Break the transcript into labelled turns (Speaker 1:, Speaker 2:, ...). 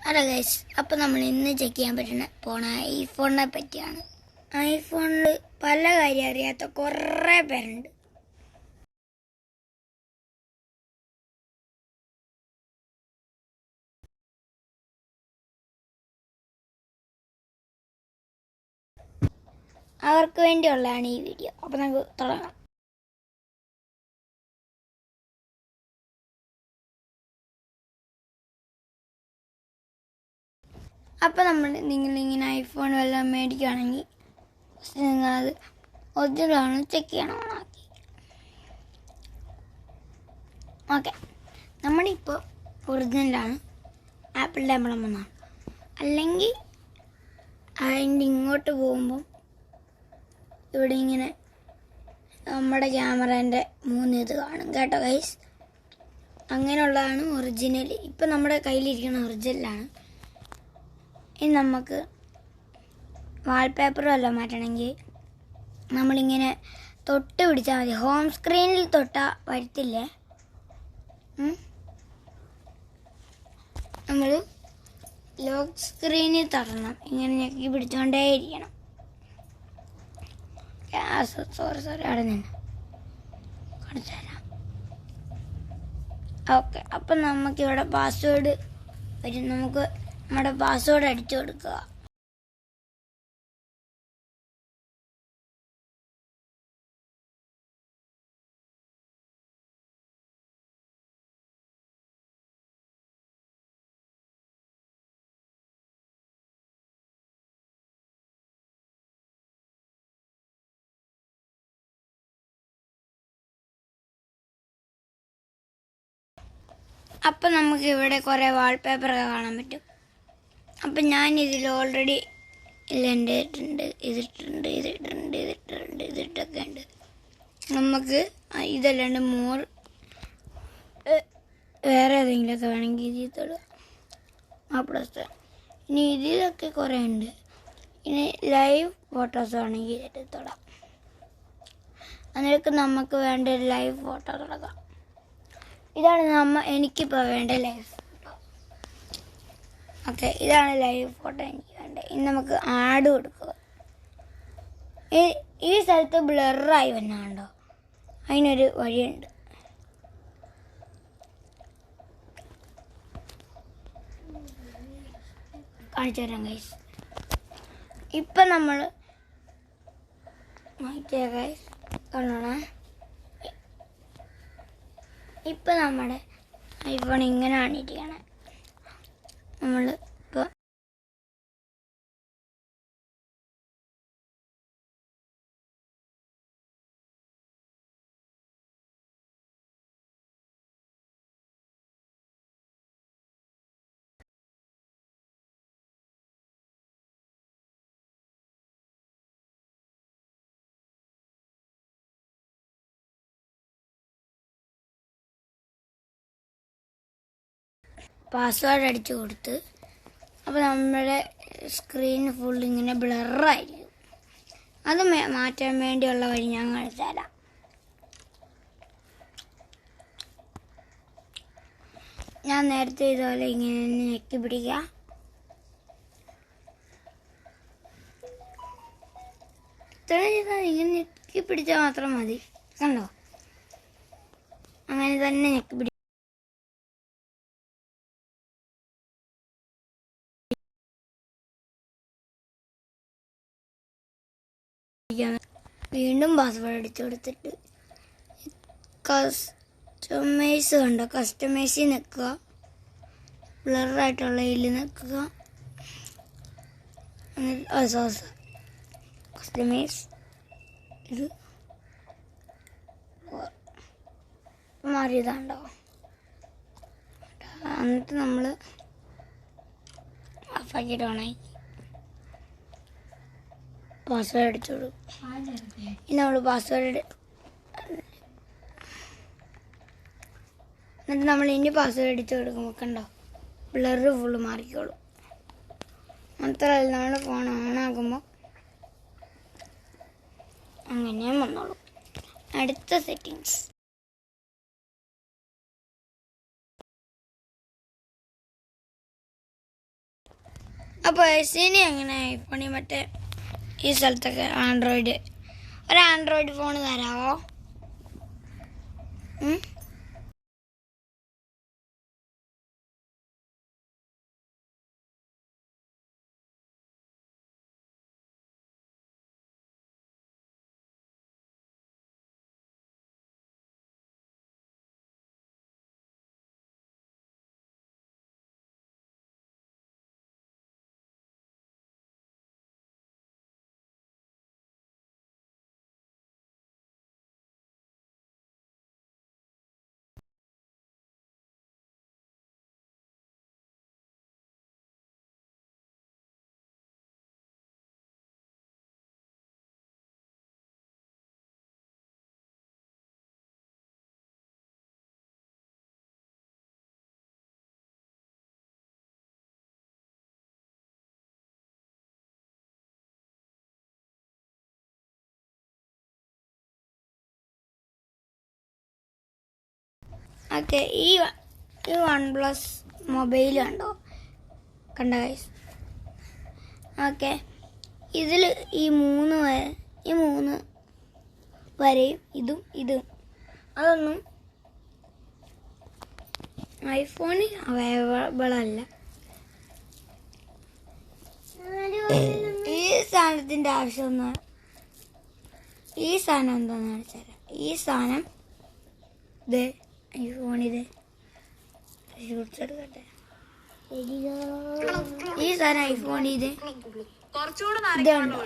Speaker 1: Hello guys, അപ്പോൾ നമ്മൾ ഇന്ന് ചെക്ക് ചെയ്യാൻ പറ്റുന്ന ഐഫോണിനെ പറ്റിയാണ്. ഐഫോണിൽ പല കാര്യം അറിയാത്ത കുറേ പേരുണ്ട്. അവർക്ക് വേണ്ടിയുള്ളതാണ് ഈ വീഡിയോ. അപ്പോൾ നമുക്ക് തുടങ്ങാം. അപ്പോൾ നിങ്ങളിങ്ങനെ ഐഫോൺ വല്ലതും മേടിക്കുകയാണെങ്കിൽ നിങ്ങളത് ഒറിജിനലാണോ ചെക്ക് ചെയ്യണം. ഓക്കെ, നമ്മളിപ്പോൾ ഒറിജിനലാണ് ആപ്പിളിൻ്റെ എംബ്ലം വന്നാണ്. അല്ലെങ്കിൽ അതിൻ്റെ ഇങ്ങോട്ട് പോകുമ്പം ഇവിടെ ഇങ്ങനെ നമ്മുടെ ക്യാമറേൻ്റെ 3 ഇത് കാണും കേട്ടോ ഗൈസ്. അങ്ങനെയുള്ളതാണ് ഒറിജിനൽ. ഇപ്പം നമ്മുടെ കയ്യിലിരിക്കുന്ന ഒറിജിനലാണ്. ഇനി നമുക്ക് വാൾപേപ്പറും എല്ലാം മാറ്റണമെങ്കിൽ നമ്മളിങ്ങനെ തൊട്ട് പിടിച്ചാൽ മതി. ഹോം സ്ക്രീനിൽ തൊട്ടാൽ വരത്തില്ലേ. നമ്മൾ ലോക്ക് സ്ക്രീനിൽ തൊടണം. ഇങ്ങനെ ഞെക്കി പിടിച്ചുകൊണ്ടേ ഇരിക്കണം. സോറി അവിടെ നിന്ന് കാണിച്ചു തരാം. ഓക്കെ, അപ്പം നമുക്കിവിടെ പാസ്വേഡ് വരും. നമുക്ക് നമ്മുടെ പാസ്വേഡ് അടിച്ചു കൊടുക്കുക. അപ്പം നമുക്ക് ഇവിടെ കുറേ വാൾപേപ്പറൊക്കെ കാണാൻ പറ്റും. അപ്പം ഞാനിതിൽ ഓൾറെഡി എൻ്റെ ഇതിട്ടൊക്കെ ഉണ്ട്. നമുക്ക് ഇതല്ലാണ്ട് വേറെ ഏതെങ്കിലുമൊക്കെ വേണമെങ്കിൽ ഇതിൽ തൊടുക. പ്ലസ് ഇനി ഇതിലൊക്കെ കുറേ ഉണ്ട്. ഇനി ലൈവ് ഫോട്ടോസ് വേണമെങ്കിൽ ഇതിൽ തൊടാം. അതിനൊക്കെ നമുക്ക് വേണ്ട ലൈവ് ഫോട്ടോ തുടങ്ങാം. ഇതാണ് എനിക്കിപ്പോൾ വേണ്ട ലൈവ് ഫോട്ടോ. ഓക്കെ, ഇതാണ് ലൈവ് ഫോട്ടോ എനിക്ക് വേണ്ടത്. ഇനി നമുക്ക് ആഡ് കൊടുക്കുക. ഈ സ്ഥലത്ത് ബ്ലറായി വന്നാണ്ടോ, അതിനൊരു വഴിയുണ്ട്. കാണിച്ചു തരാം ഗൈസ്. ഇപ്പം നമ്മൾ മാറ്റിയ ഗൈസ് കാണണേ. ഇപ്പം നമ്മുടെ ഐഫോൺ ഇങ്ങനെയാണ് ഇരിക്കണേ. നമ്മൾ ഇപ്പോൾ പാസ്വേഡ് അടിച്ചു കൊടുത്ത് അപ്പോൾ നമ്മുടെ സ്ക്രീൻ ഫുൾ ഇങ്ങനെ ബ്ലറായിരിക്കും. അത് മാറ്റാൻ വേണ്ടിയുള്ള വഴി ഞാൻ കാണിച്ചു തരാം. ഞാൻ നേരത്തെ ഇതുപോലെ ഇങ്ങനെ ഞെക്കി പിടിക്കുക. ഇത്ര ചെയ്താൽ ഇങ്ങനെ ഞെക്കി പിടിച്ചാൽ മാത്രം മതി. കണ്ടോ, അങ്ങനെ തന്നെ ഞെക്കി പിടിക്കുക. വീണ്ടും പാസ്വേഡ് അടിച്ചു കൊടുത്തിട്ട് കസ്റ്റമൈസ് കണ്ടോ, കസ്റ്റമൈസിൽ നിൽക്കുക. ബ്ലറായിട്ടുള്ള ഇതിൽ നിൽക്കുക. കസ്റ്റമൈസ് ഇത് മാറിയതാണ്ടോ. എന്നിട്ട് നമ്മൾ ഓഫാക്കിയിട്ട് ഓണായി പാസ്വേഡ് അടിച്ചു കൊടുക്കും. ഇനി നമ്മൾ പാസ്വേഡ് എന്നിട്ട് നമ്മൾ ഇനി പാസ്വേഡ് അടിച്ചു കൊടുക്കുമ്പോൾ കണ്ടോ ബ്ലറ് ഫുള്ള് മാറിക്കോളും. മാത്രമല്ല നമ്മൾ ഫോൺ ഓണാക്കുമ്പോൾ അങ്ങനെ വന്നോളും. അടുത്ത സെറ്റിങ്സ് അപ്പോൾ ഇനി എങ്ങനെ ഐഫോണിൽ മറ്റേ ഈ സ്ഥലത്തൊക്കെ ആൻഡ്രോയിഡ് ഒരു ആൻഡ്രോയിഡ് ഫോൺ തരാമോ? ഓക്കെ, ഈ OnePlus മൊബൈൽ കണ്ടോ ഗൈസ്? ഓക്കെ, ഇതിൽ ഈ മൂന്ന് വരെയും ഇതും അതൊന്നും ഐഫോണിൽ അവൈലബിൾ അല്ല. ഈ സാധനത്തിൻ്റെ ആവശ്യമൊന്നും, ഈ സാധനം എന്താണെന്ന് വെച്ചാൽ ഈ സാധനം ഇത് ഐഫോണിത് എടുക്കട്ടെ. ഈ സാധനം ഐഫോണിത് ഇതുണ്ടോ?